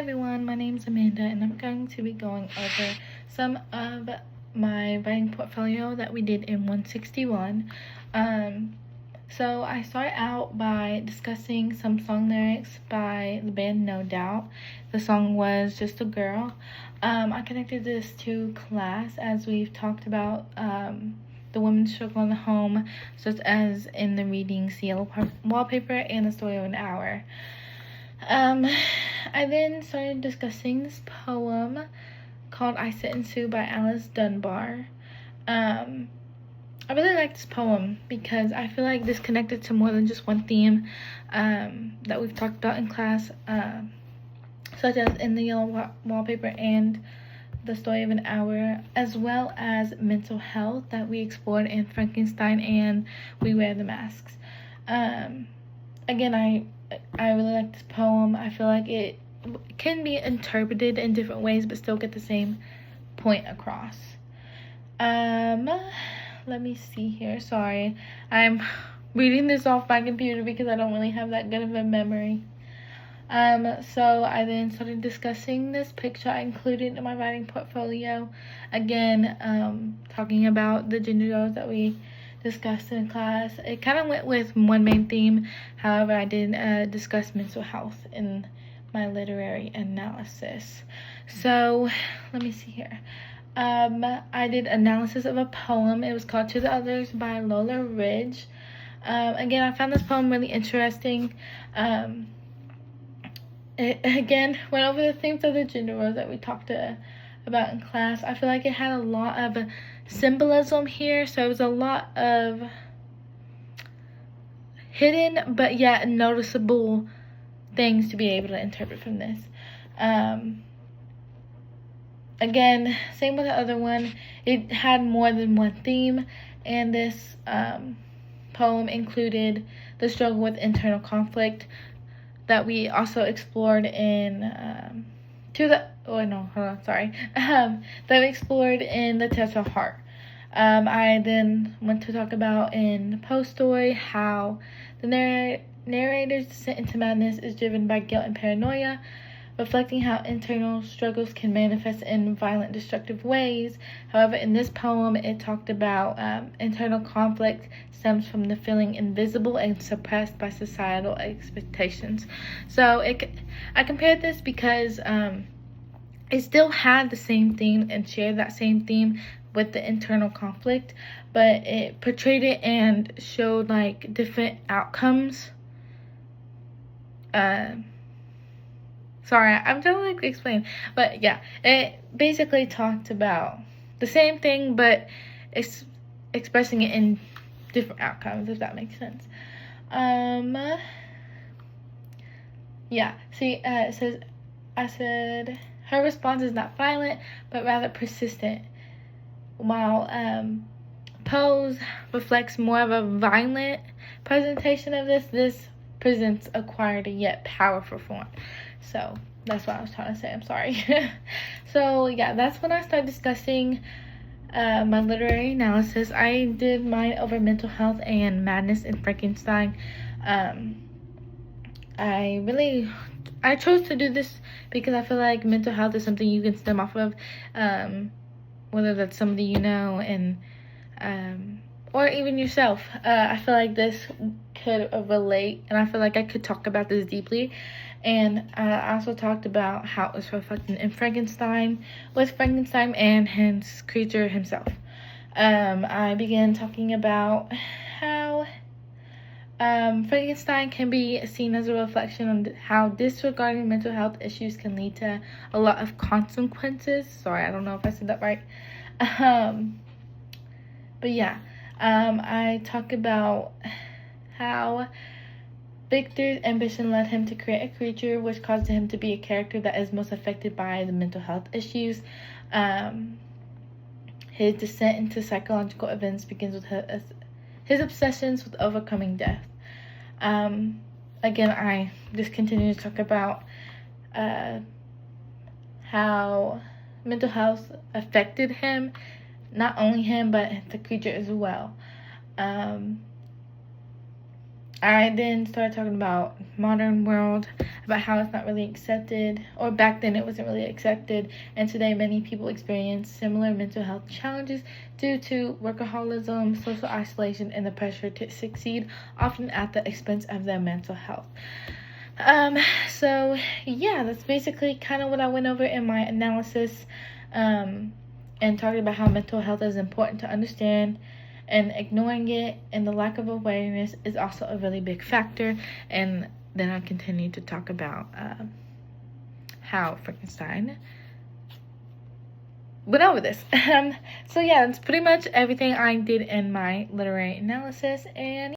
Everyone, my name is Amanda and I'm going to be going over some of my writing portfolio that we did in 161. So I start out by discussing some song lyrics by the band No Doubt. The song was Just a Girl. I connected this to class as we've talked about the women's struggle in the home, such as in the readings The Yellow Wallpaper and The Story of an Hour. I then started discussing this poem called I Sit and Sue by Alice Dunbar. I really like this poem because I feel like this connected to more than just one theme that we've talked about in class, such as in The Yellow Wallpaper and The Story of an Hour, as well as mental health that we explored in Frankenstein and We Wear the Masks. Again, I really like this poem. I feel like it can be interpreted in different ways but still get the same point across. Let me see here. Sorry. I'm reading this off my computer because I don't really have that good of a memory. So I then started discussing this picture I included in my writing portfolio. Again, talking about the gender roles that we discussed in class. It kind of went with one main theme. However, I did discuss mental health in my literary analysis. So let me see here. I did analysis of a poem. It was called To the Others by Lola Ridge. Again, I found this poem really interesting. It again went over the themes of the gender roles that we talked about in class. I feel like it had a lot of symbolism here, so it was a lot of hidden but yet noticeable things to be able to interpret from this. Again, same with the other one, it had more than one theme, and this poem included the struggle with internal conflict that we also explored in that we explored in The Tessa Heart. I then went to talk about in Poe's story how the narrator's descent into madness is driven by guilt and paranoia, reflecting how internal struggles can manifest in violent, destructive ways. However, in this poem, it talked about internal conflict stems from the feeling invisible and suppressed by societal expectations. So I compared this because it still had the same theme and shared that same theme with the internal conflict, but it portrayed it and showed like different outcomes. Sorry, I'm trying to like explain, but yeah, it basically talked about the same thing, but it's expressing it in different outcomes, if that makes sense. Yeah, see, it says, I said, her response is not violent, but rather persistent, while Poe's reflects more of a violent presentation of this presents a quieter yet powerful form. So that's what I was trying to say. I'm sorry. So yeah, that's when I started discussing my literary analysis. I did mine over mental health and madness in Frankenstein. I chose to do this because I feel like mental health is something you can stem off of, whether that's somebody you know and or even yourself. I feel like this could relate, and I feel like I could talk about this deeply. And I also talked about how it was reflected in Frankenstein, with Frankenstein and his creature himself. I began talking about how Frankenstein can be seen as a reflection on how disregarding mental health issues can lead to a lot of consequences. Sorry, I don't know if I said that right. But yeah, I talk about how Victor's ambition led him to create a creature which caused him to be a character that is most affected by the mental health issues. His descent into psychological events begins with his obsessions with overcoming death. Again, I just continue to talk about how mental health affected him, not only him, but the creature as well. I then started talking about modern world, about how it's not really accepted, or back then it wasn't really accepted, and today many people experience similar mental health challenges due to workaholism, social isolation, and the pressure to succeed, often at the expense of their mental health. So yeah, that's basically kind of what I went over in my analysis, and talking about how mental health is important to understand, and ignoring it and the lack of awareness is also a really big factor. And then I continued to talk about how Frankenstein went over this. So yeah, that's pretty much everything I did in my literary analysis, and